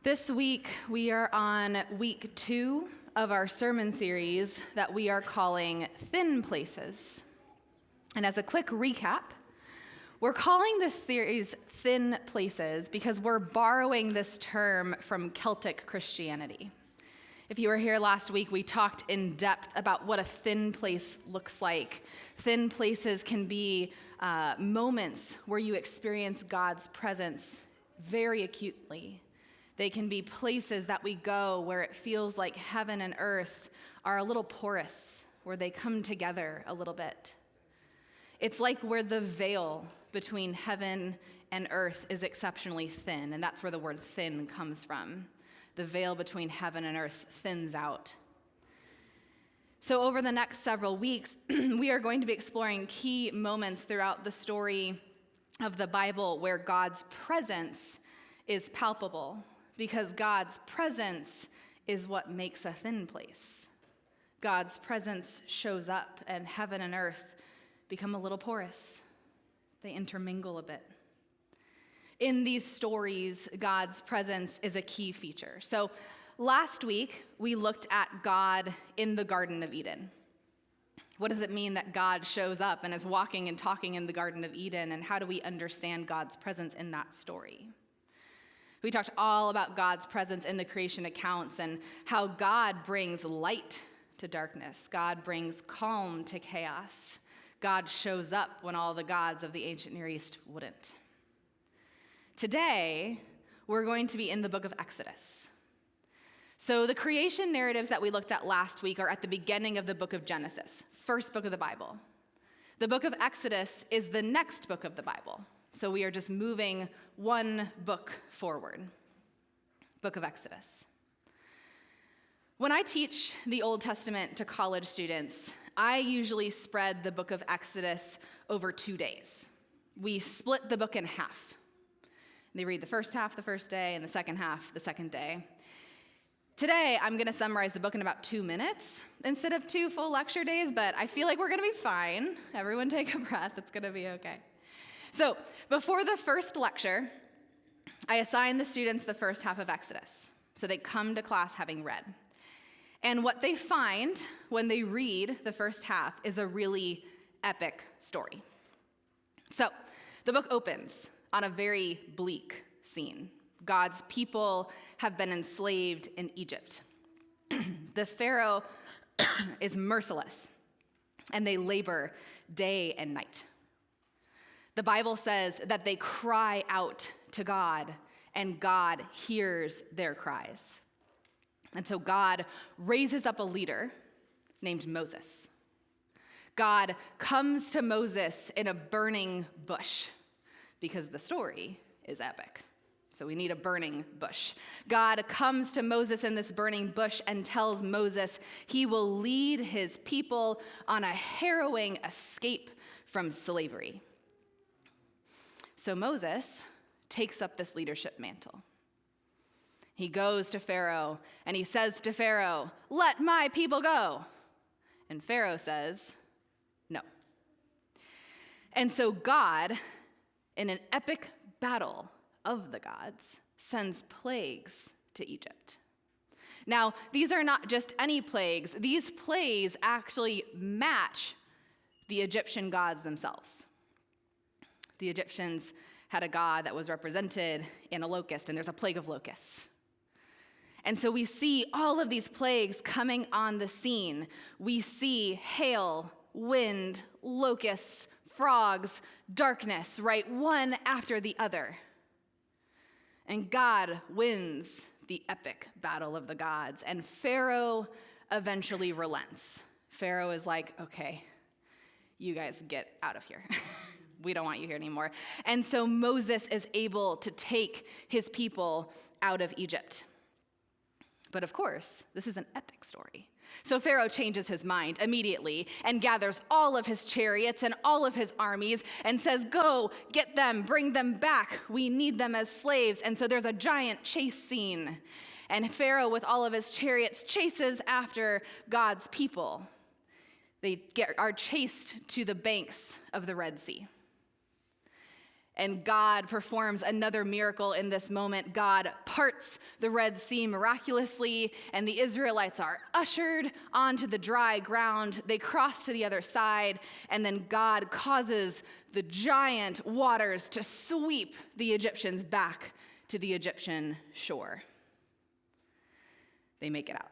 This week, we are on week 2 of our sermon series that we are calling Thin Places. And as a quick recap, we're calling this series Thin Places because we're borrowing this term from Celtic Christianity. If you were here last week, we talked in depth about what a thin place looks like. Thin places can be moments where you experience God's presence very acutely. They can be places that we go where it feels like heaven and earth are a little porous, where they come together a little bit. It's like where the veil between heaven and earth is exceptionally thin, and that's where the word thin comes from. The veil between heaven and earth thins out. So over the next several weeks, we are going to be exploring key moments throughout the story of the Bible where God's presence is palpable, because God's presence is what makes a thin place. God's presence shows up, and heaven and earth become a little porous. They intermingle a bit. In these stories, God's presence is a key feature. So last week, we looked at God in the Garden of Eden. What does it mean that God shows up and is walking and talking in the Garden of Eden, and how do we understand God's presence in that story? We talked all about God's presence in the creation accounts and how God brings light to darkness. God brings calm to chaos. God shows up when all the gods of the ancient Near East wouldn't. Today, we're going to be in the book of Exodus. So the creation narratives that we looked at last week are at the beginning of the book of Genesis, first book of the Bible. The book of Exodus is the next book of the Bible. So we are just moving one book forward, book of Exodus. When I teach the Old Testament to college students, I usually spread the book of Exodus over 2 days. We split the book in half. They read the first half the first day and the second half the second day. Today, I'm going to summarize the book in about 2 minutes instead of 2 full lecture days, but I feel like we're going to be fine. Everyone take a breath. It's going to be okay. So before the first lecture, I assign the students the first half of Exodus. So they come to class having read. And what they find when they read the first half is a really epic story. So the book opens on a very bleak scene. God's people have been enslaved in Egypt. The Pharaoh is merciless, and they labor day and night. The Bible says that they cry out to God, and God hears their cries. And so God raises up a leader named Moses. God comes to Moses in a burning bush, because the story is epic. So we need a burning bush. God comes to Moses in this burning bush and tells Moses he will lead his people on a harrowing escape from slavery. So Moses takes up this leadership mantle. He goes to Pharaoh and he says to Pharaoh, "Let my people go." And Pharaoh says, "No." And so God, in an epic battle of the gods, sends plagues to Egypt. Now, these are not just any plagues. These plagues actually match the Egyptian gods themselves. The Egyptians had a god that was represented in a locust, and there's a plague of locusts. And so we see all of these plagues coming on the scene. We see hail, wind, locusts, frogs, darkness, right? One after the other. And God wins the epic battle of the gods, and Pharaoh eventually relents. Pharaoh is like, "Okay, you guys get out of here." We don't want you here anymore. And so Moses is able to take his people out of Egypt. But of course, this is an epic story. So Pharaoh changes his mind immediately and gathers all of his chariots and all of his armies and says, "Go, get them, bring them back. We need them as slaves." And so there's a giant chase scene. And Pharaoh, with all of his chariots, chases after God's people. They are chased to the banks of the Red Sea. And God performs another miracle in this moment. God parts the Red Sea miraculously, and the Israelites are ushered onto the dry ground. They cross to the other side, and then God causes the giant waters to sweep the Egyptians back to the Egyptian shore. They make it out.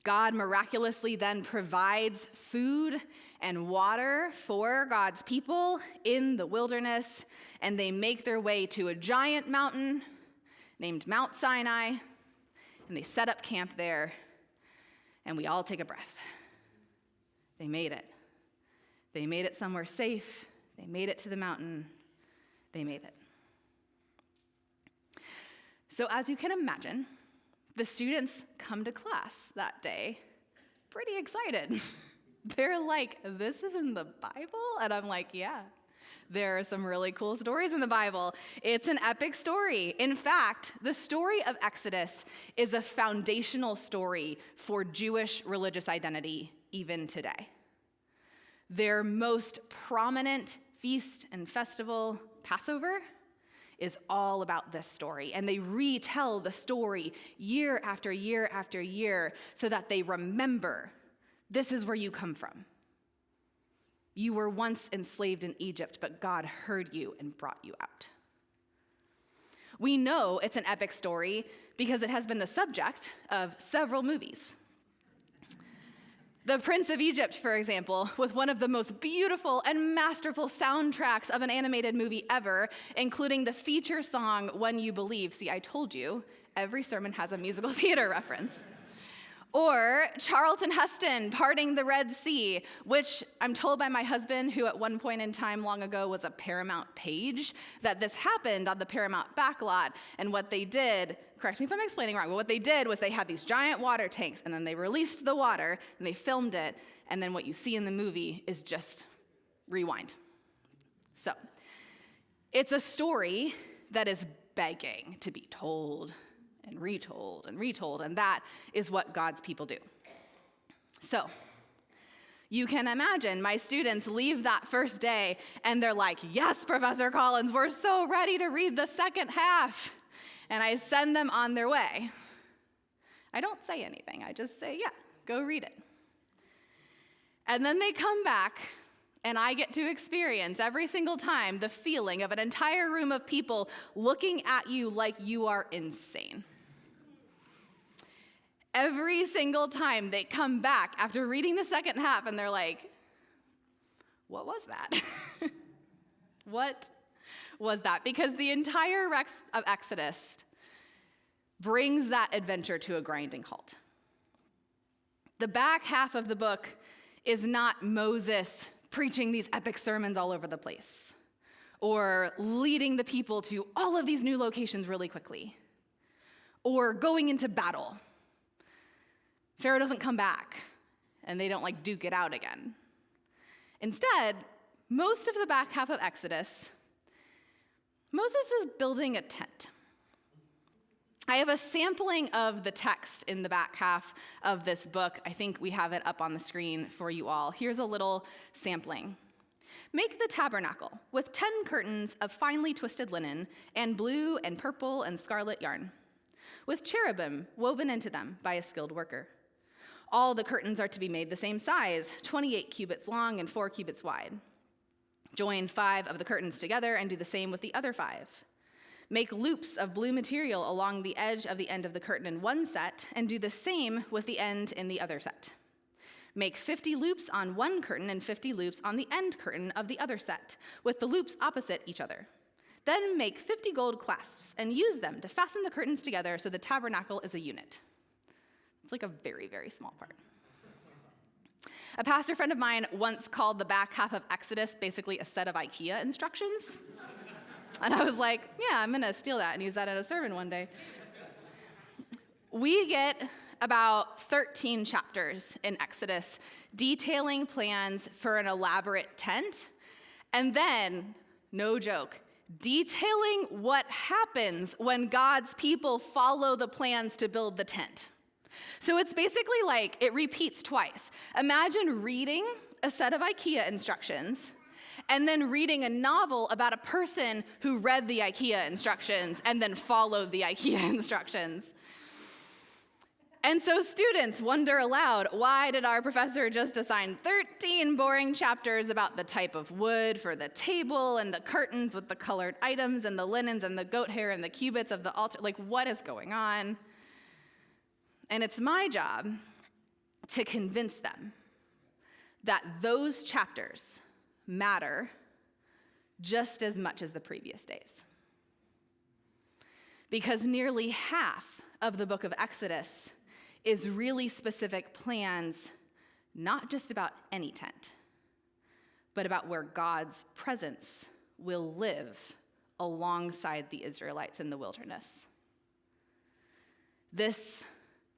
God miraculously then provides food and water for God's people in the wilderness, and they make their way to a giant mountain named Mount Sinai, and they set up camp there, and we all take a breath. They made it. They made it somewhere safe. They made it to the mountain. They made it. So as you can imagine, the students come to class that day pretty excited. They're like, this is in the Bible? And I'm like, yeah, there are some really cool stories in the Bible. It's an epic story. In fact, the story of Exodus is a foundational story for Jewish religious identity even today. Their most prominent feast and festival, Passover, is all about this story. And they retell the story year after year after year so that they remember this is where you come from. You were once enslaved in Egypt, but God heard you and brought you out. We know it's an epic story because it has been the subject of several movies. The Prince of Egypt, for example, with one of the most beautiful and masterful soundtracks of an animated movie ever, including the feature song, When You Believe. See, I told you, every sermon has a musical theater reference. Or Charlton Heston parting the Red Sea, which I'm told by my husband, who at one point in time long ago was a Paramount page, that this happened on the Paramount backlot. And what they did, correct me if I'm explaining wrong, but what they did was they had these giant water tanks, and then they released the water, and they filmed it, and then what you see in the movie is just rewind. So, it's a story that is begging to be told and retold and retold, and that is what God's people do. So, you can imagine my students leave that first day, and they're like, yes, Professor Collins, we're so ready to read the second half. And I send them on their way. I don't say anything. I just say, yeah, go read it. And then they come back, and I get to experience every single time the feeling of an entire room of people looking at you like you are insane. Every single time they come back after reading the second half, and they're like, what was that? What was that? Because the entire rest of Exodus brings that adventure to a grinding halt. The back half of the book is not Moses preaching these epic sermons all over the place, or leading the people to all of these new locations really quickly, or going into battle. Pharaoh doesn't come back, and they don't duke it out again. Instead, most of the back half of Exodus, Moses is building a tent. I have a sampling of the text in the back half of this book. I think we have it up on the screen for you all. Here's a little sampling. Make the tabernacle with 10 curtains of finely twisted linen and blue and purple and scarlet yarn, with cherubim woven into them by a skilled worker. All the curtains are to be made the same size, 28 cubits long and 4 cubits wide. Join 5 of the curtains together and do the same with the other 5. Make loops of blue material along the edge of the end of the curtain in one set, and do the same with the end in the other set. Make 50 loops on one curtain and 50 loops on the end curtain of the other set, with the loops opposite each other. Then make 50 gold clasps and use them to fasten the curtains together so the tabernacle is a unit. It's like a very, very small part. A pastor friend of mine once called the back half of Exodus basically a set of IKEA instructions. And I was like, yeah, I'm going to steal that and use that in a sermon one day. We get about 13 chapters in Exodus detailing plans for an elaborate tent, and then, no joke, detailing what happens when God's people follow the plans to build the tent. So it's basically it repeats twice. Imagine reading a set of IKEA instructions and then reading a novel about a person who read the IKEA instructions and then followed the IKEA instructions. And so students wonder aloud, why did our professor just assign 13 boring chapters about the type of wood for the table and the curtains with the colored items and the linens and the goat hair and the cubits of the altar? Like, what is going on? And it's my job to convince them that those chapters matter just as much as the previous days. Because nearly half of the book of Exodus is really specific plans, not just about any tent, but about where God's presence will live alongside the Israelites in the wilderness. This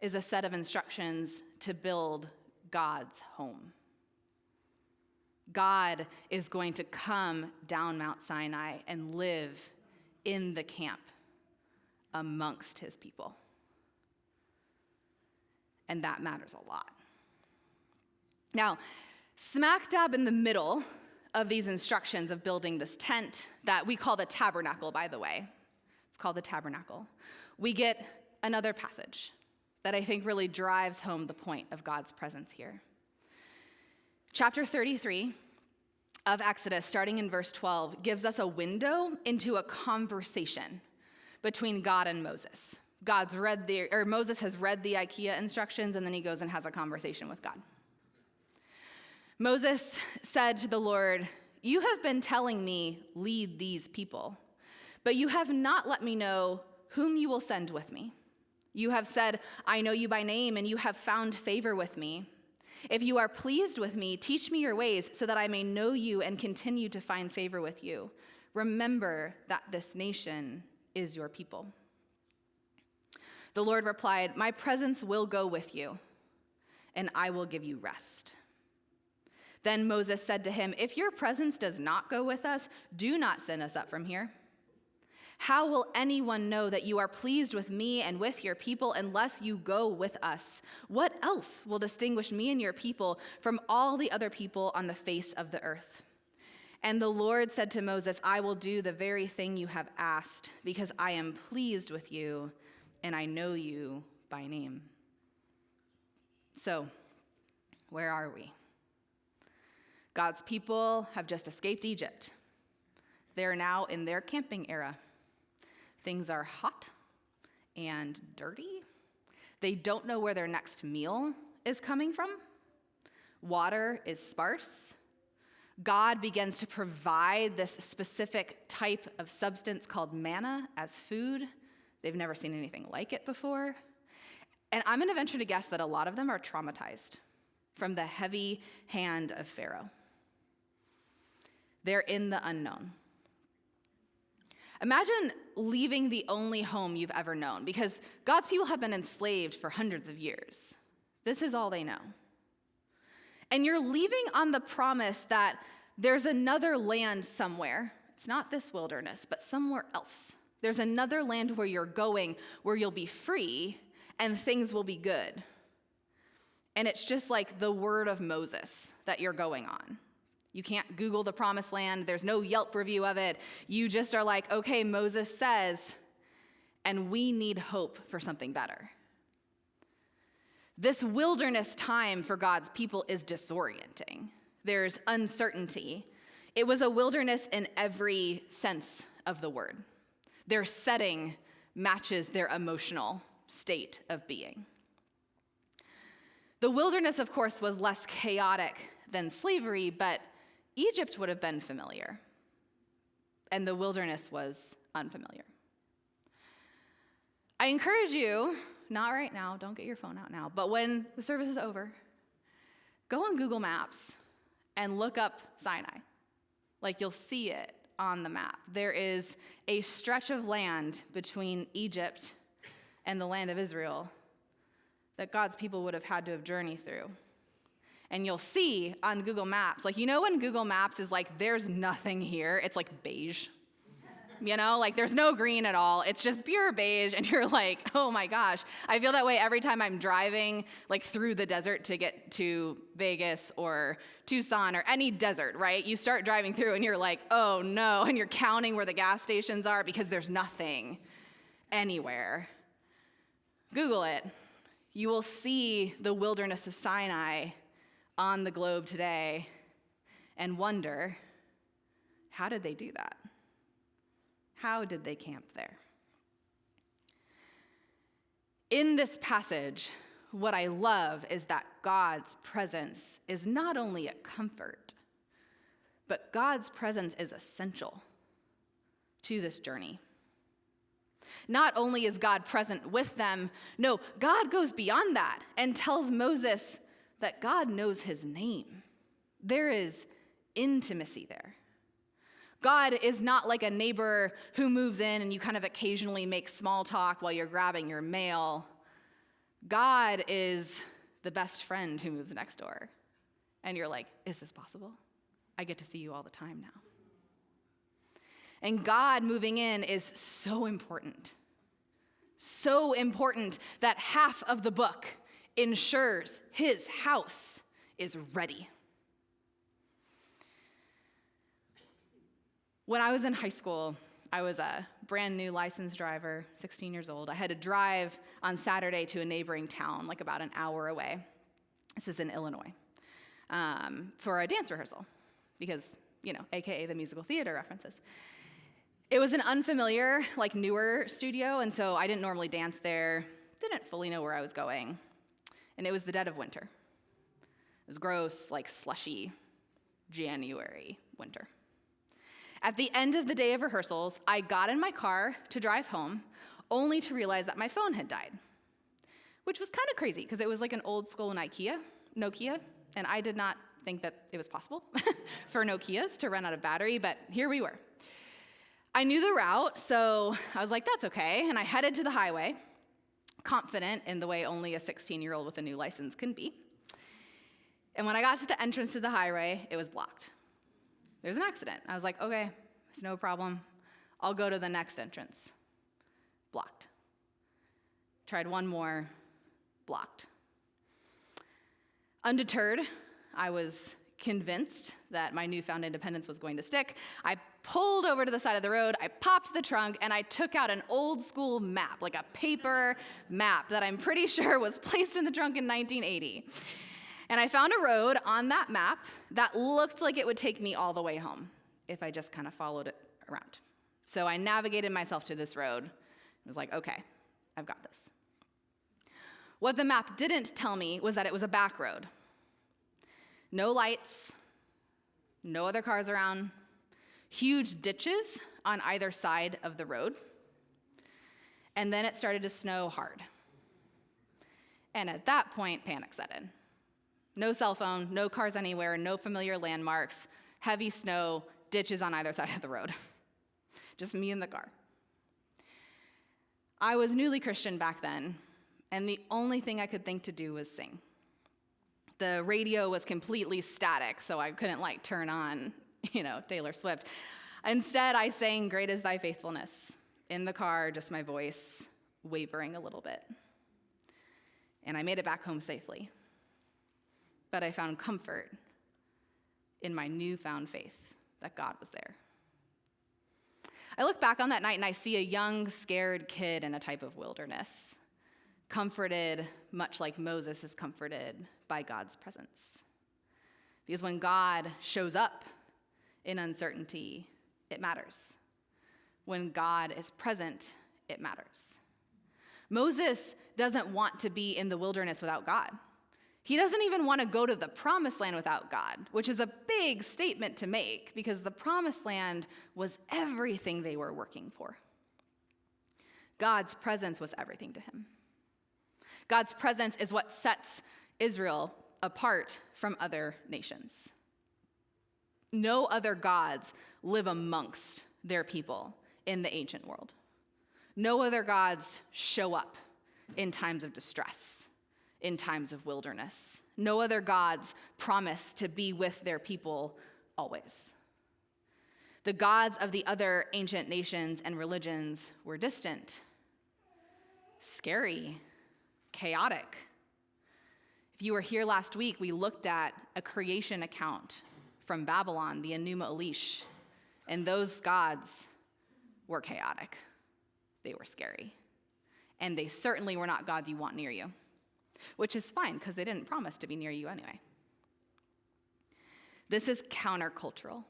is a set of instructions to build God's home. God is going to come down Mount Sinai and live in the camp amongst his people. And that matters a lot. Now, smack dab in the middle of these instructions of building this tent that we call the Tabernacle, by the way, it's called the Tabernacle, we get another passage that I think really drives home the point of God's presence here. Chapter 33 of Exodus, starting in verse 12, gives us a window into a conversation between God and Moses. Moses has read the IKEA instructions, and then he goes and has a conversation with God. Moses said to the Lord, "You have been telling me, lead these people, but you have not let me know whom you will send with me. You have said, I know you by name, and you have found favor with me. If you are pleased with me, teach me your ways so that I may know you and continue to find favor with you. Remember that this nation is your people." The Lord replied, "My presence will go with you, and I will give you rest." Then Moses said to him, "If your presence does not go with us, do not send us up from here. How will anyone know that you are pleased with me and with your people unless you go with us? What else will distinguish me and your people from all the other people on the face of the earth?" And the Lord said to Moses, "I will do the very thing you have asked, because I am pleased with you, and I know you by name." So, where are we? God's people have just escaped Egypt. They're now in their camping era. Things are hot and dirty. They don't know where their next meal is coming from. Water is sparse. God begins to provide this specific type of substance called manna as food. They've never seen anything like it before. And I'm going to venture to guess that a lot of them are traumatized from the heavy hand of Pharaoh. They're in the unknown. Imagine leaving the only home you've ever known, because God's people have been enslaved for hundreds of years. This is all they know. And you're leaving on the promise that there's another land somewhere. It's not this wilderness, but somewhere else. There's another land where you're going, where you'll be free and things will be good. And it's just like the word of Moses that you're going on. You can't Google the promised land. There's no Yelp review of it. You just are like, okay, Moses says, and we need hope for something better. This wilderness time for God's people is disorienting. There's uncertainty. It was a wilderness in every sense of the word. Their setting matches their emotional state of being. The wilderness, of course, was less chaotic than slavery, but Egypt would have been familiar, and the wilderness was unfamiliar. I encourage you, not right now, don't get your phone out now, but when the service is over, go on Google Maps and look up Sinai. Like, you'll see it on the map. There is a stretch of land between Egypt and the land of Israel that God's people would have had to have journeyed through. And you'll see on Google Maps, like, you know when Google Maps is like, there's nothing here, it's like beige. like there's no green at all. It's just pure beige, and you're like, oh my gosh. I feel that way every time I'm driving like through the desert to get to Vegas or Tucson or any desert, right? You start driving through and you're like, oh no, and you're counting where the gas stations are because there's nothing anywhere. Google it. You will see the wilderness of Sinai on the globe today and wonder, how did they do that? How did they camp there? In this passage, what I love is that God's presence is not only a comfort, but God's presence is essential to this journey. Not only is God present with them, no, God goes beyond that and tells Moses that God knows his name. There is intimacy there. God is not like a neighbor who moves in and you kind of occasionally make small talk while you're grabbing your mail. God is the best friend who moves next door. And you're like, is this possible? I get to see you all the time now. And God moving in is so important that half of the book ensures his house is ready. When I was in high school, I was a brand new licensed driver, 16 years old. I had to drive on Saturday to a neighboring town, like about an hour away. This is in Illinois, for a dance rehearsal, because, AKA the musical theater references. It was an unfamiliar, like newer studio, and so I didn't normally dance there, didn't fully know where I was going. And it was the dead of winter. It was gross, like slushy January winter. At the end of the day of rehearsals, I got in my car to drive home, only to realize that my phone had died, which was kind of crazy because it was like an old school Nokia, and I did not think that it was possible for Nokias to run out of battery, but here we were. I knew the route, so I was like, that's okay, and I headed to the highway, confident in the way only a 16-year-old with a new license can be. And when I got to the entrance to the highway, it was blocked. There's an accident. I was like, okay, it's no problem. I'll go to the next entrance. Blocked. Tried one more. Blocked. Undeterred, I was convinced that my newfound independence was going to stick. I pulled over to the side of the road, I popped the trunk, and I took out an old school map, like a paper map that I'm pretty sure was placed in the trunk in 1980. And I found a road on that map that looked like it would take me all the way home if I just kind of followed it around. So I navigated myself to this road. I was like, okay, I've got this. What the map didn't tell me was that it was a back road. No lights, no other cars around, huge ditches on either side of the road. And then it started to snow hard. And at that point, panic set in. No cell phone, no cars anywhere, no familiar landmarks, heavy snow, ditches on either side of the road. Just me in the car. I was newly Christian back then, and the only thing I could think to do was sing. The radio was completely static, so I couldn't turn on, Taylor Swift. Instead, I sang "Great Is Thy Faithfulness" in the car, just my voice wavering a little bit. And I made it back home safely. But I found comfort in my newfound faith that God was there. I look back on that night and I see a young, scared kid in a type of wilderness, comforted much like Moses is comforted by God's presence. Because when God shows up in uncertainty, it matters. When God is present, it matters. Moses doesn't want to be in the wilderness without God. He doesn't even want to go to the promised land without God, which is a big statement to make because the promised land was everything they were working for. God's presence was everything to him. God's presence is what sets Israel apart from other nations. No other gods live amongst their people in the ancient world. No other gods show up in times of distress, in times of wilderness. No other gods promise to be with their people always. The gods of the other ancient nations and religions were distant, scary, chaotic. If you were here last week, we looked at a creation account from Babylon, the Enuma Elish, and those gods were chaotic. They were scary. And they certainly were not gods you want near you, which is fine because they didn't promise to be near you anyway. This is countercultural.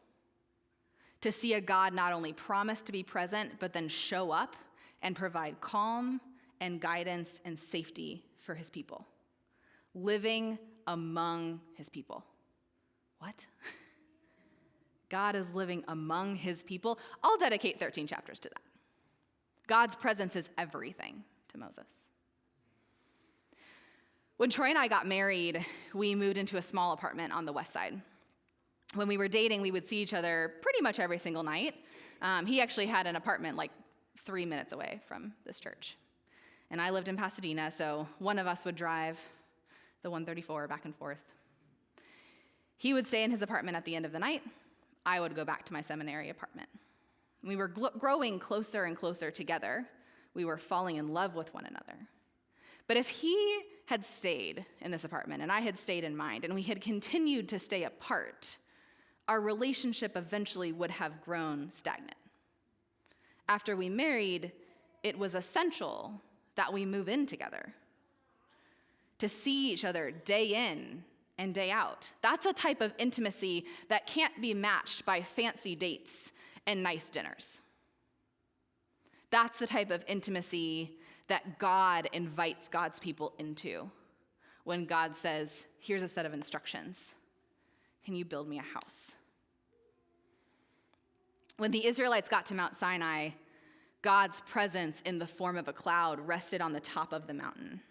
To see a God not only promise to be present, but then show up and provide calm and guidance and safety for his people. Living among his people. What? God is living among his people? I'll dedicate 13 chapters to that. God's presence is everything to Moses. When Troy and I got married, we moved into a small apartment on the west side. When we were dating, we would see each other pretty much every single night. He actually had an apartment like 3 minutes away from this church. And I lived in Pasadena, so one of us would drive the 134 back and forth. He would stay in his apartment at the end of the night. I would go back to my seminary apartment. We were growing closer and closer together. We were falling in love with one another. But if he had stayed in this apartment and I had stayed in mine, and we had continued to stay apart, our relationship eventually would have grown stagnant. After we married, it was essential that we move in together, to see each other day in and day out. That's a type of intimacy that can't be matched by fancy dates and nice dinners. That's the type of intimacy that God invites God's people into when God says, here's a set of instructions. Can you build me a house? When the Israelites got to Mount Sinai, God's presence in the form of a cloud rested on the top of the mountain.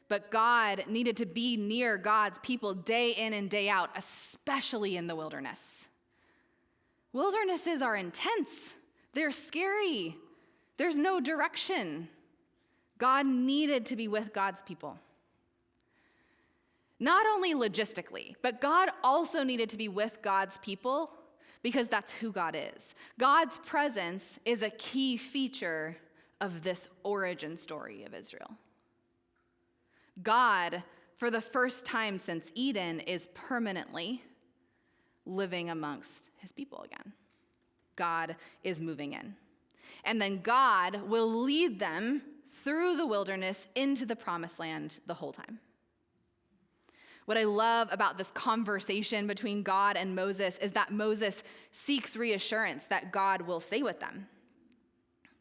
But God needed to be near God's people day in and day out, especially in the wilderness. Wildernesses are intense. They're scary. There's no direction. God needed to be with God's people. Not only logistically, but God also needed to be with God's people because that's who God is. God's presence is a key feature of this origin story of Israel. God, for the first time since Eden, is permanently living amongst his people again. God is moving in. And then God will lead them through the wilderness into the promised land the whole time. What I love about this conversation between God and Moses is that Moses seeks reassurance that God will stay with them.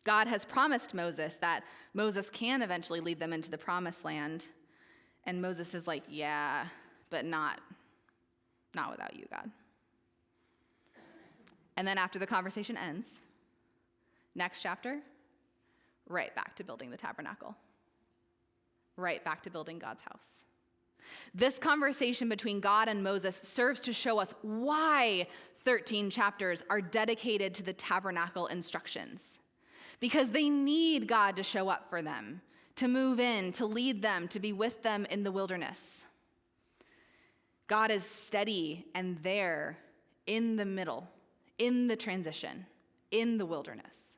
God has promised Moses that Moses can eventually lead them into the promised land. And Moses is like, yeah, but not without you, God. And then after the conversation ends, next chapter, right back to building the tabernacle. Right back to building God's house. This conversation between God and Moses serves to show us why 13 chapters are dedicated to the tabernacle instructions. Because they need God to show up for them, to move in, to lead them, to be with them in the wilderness. God is steady and there in the middle, in the transition, in the wilderness.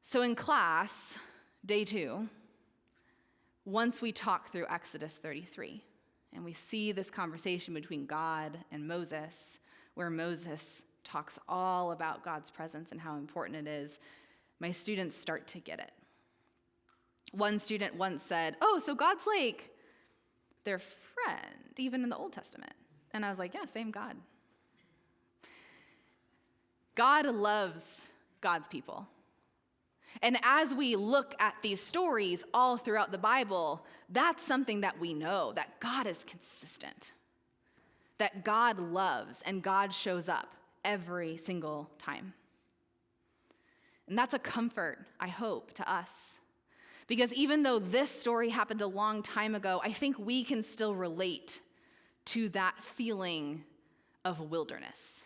So in class, day 2, once we talk through Exodus 33, and we see this conversation between God and Moses, where Moses talks all about God's presence and how important it is, my students start to get it. One student once said, oh, so God's like their friend, even in the Old Testament. And I was like, yeah, same God. God loves God's people. And as we look at these stories all throughout the Bible, that's something that we know, that God is consistent, that God loves and God shows up every single time. And that's a comfort, I hope, to us. Because even though this story happened a long time ago, I think we can still relate to that feeling of wilderness,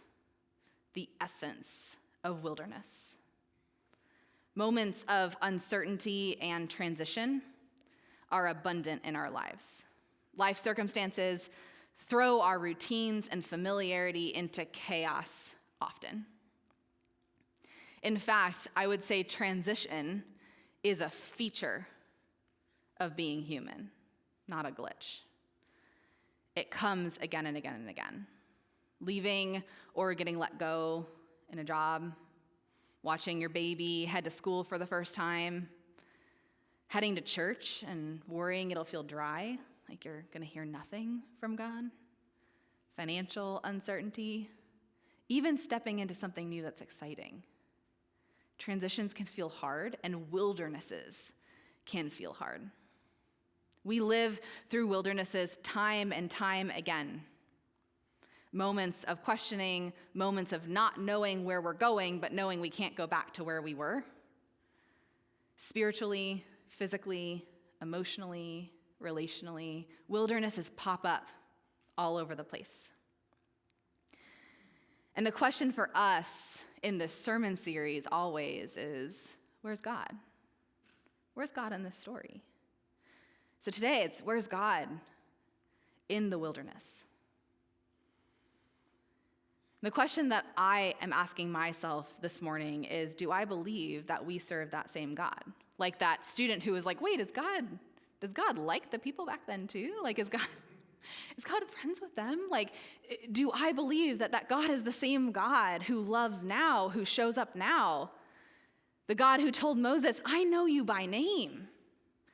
the essence of wilderness. Moments of uncertainty and transition are abundant in our lives. Life circumstances throw our routines and familiarity into chaos often. In fact, I would say transition is a feature of being human, not a glitch. It comes again and again and again. Leaving or getting let go in a job, watching your baby head to school for the first time, heading to church and worrying it'll feel dry, like you're going to hear nothing from God, financial uncertainty, even stepping into something new that's exciting. Transitions can feel hard, and wildernesses can feel hard. We live through wildernesses time and time again. Moments of questioning, moments of not knowing where we're going, but knowing we can't go back to where we were. Spiritually, physically, emotionally, relationally, wildernesses pop up all over the place. And the question for us in this sermon series always is, where's God? Where's God in this story? So today it's, where's God in the wilderness? The question that I am asking myself this morning is, do I believe that we serve that same God? Like that student who was like, wait, does God like the people back then too? Like, is God friends with them? Like, do I believe that God is the same God who loves now, who shows up now? The God who told Moses, I know you by name.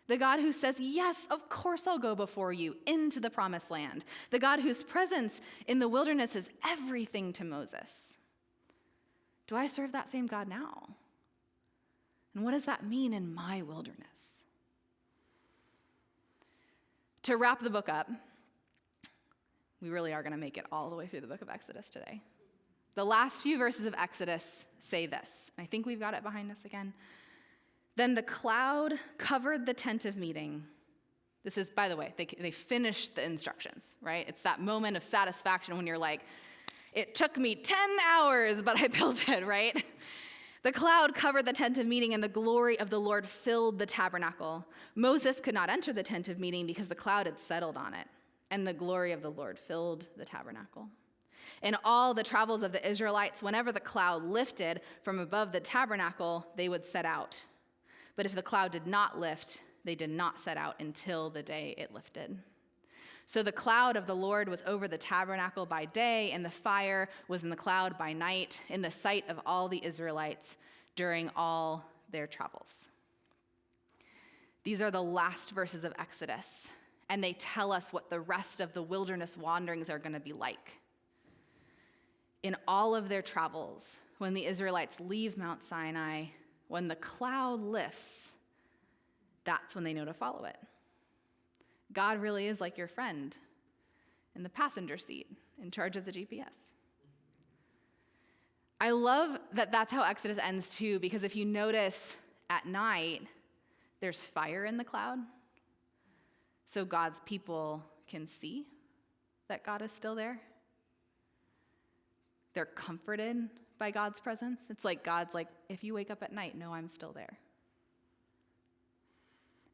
The God who says, yes, of course I'll go before you into the promised land. The God whose presence in the wilderness is everything to Moses. Do I serve that same God now? And what does that mean in my wilderness? To wrap the book up, we really are going to make it all the way through the book of Exodus today. The last few verses of Exodus say this, and I think we've got it behind us again. Then the cloud covered the tent of meeting. This is, by the way, they finished the instructions, right? It's that moment of satisfaction when you're like, it took me 10 hours, but I built it, right? The cloud covered the tent of meeting, and the glory of the Lord filled the tabernacle. Moses could not enter the tent of meeting because the cloud had settled on it, and the glory of the Lord filled the tabernacle. In all the travels of the Israelites, whenever the cloud lifted from above the tabernacle, they would set out. But if the cloud did not lift, they did not set out until the day it lifted. So the cloud of the Lord was over the tabernacle by day, and the fire was in the cloud by night, in the sight of all the Israelites during all their travels. These are the last verses of Exodus, and they tell us what the rest of the wilderness wanderings are going to be like. In all of their travels, when the Israelites leave Mount Sinai, when the cloud lifts, that's when they know to follow it. God really is like your friend in the passenger seat in charge of the GPS. I love that that's how Exodus ends too, because if you notice at night, there's fire in the cloud, so God's people can see that God is still there. They're comforted by God's presence. It's like God's like, if you wake up at night, know I'm still there.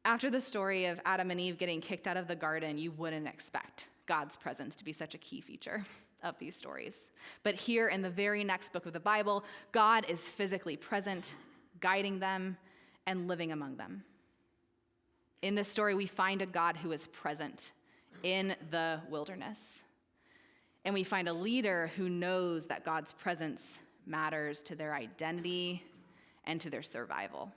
After the story of Adam and Eve getting kicked out of the garden, you wouldn't expect God's presence to be such a key feature of these stories. But here in the very next book of the Bible, God is physically present, guiding them and living among them. In this story, we find a God who is present in the wilderness. And we find a leader who knows that God's presence matters to their identity and to their survival.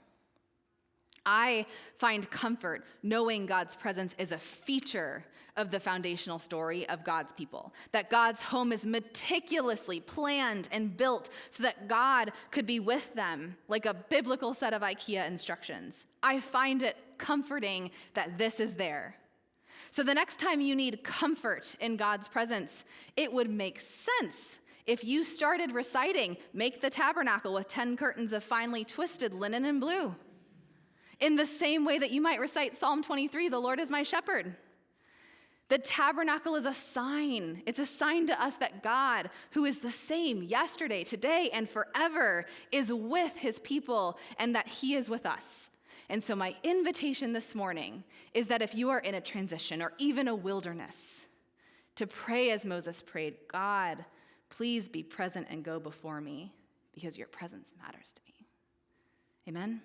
I find comfort knowing God's presence is a feature of the foundational story of God's people, that God's home is meticulously planned and built so that God could be with them like a biblical set of IKEA instructions. I find it comforting that this is there. So the next time you need comfort in God's presence, it would make sense if you started reciting, make the tabernacle with 10 curtains of finely twisted linen and blue. In the same way that you might recite Psalm 23, the Lord is my shepherd. The tabernacle is a sign. It's a sign to us that God, who is the same yesterday, today, and forever, is with his people and that he is with us. And so my invitation this morning is that if you are in a transition or even a wilderness, to pray as Moses prayed, God, please be present and go before me because your presence matters to me. Amen?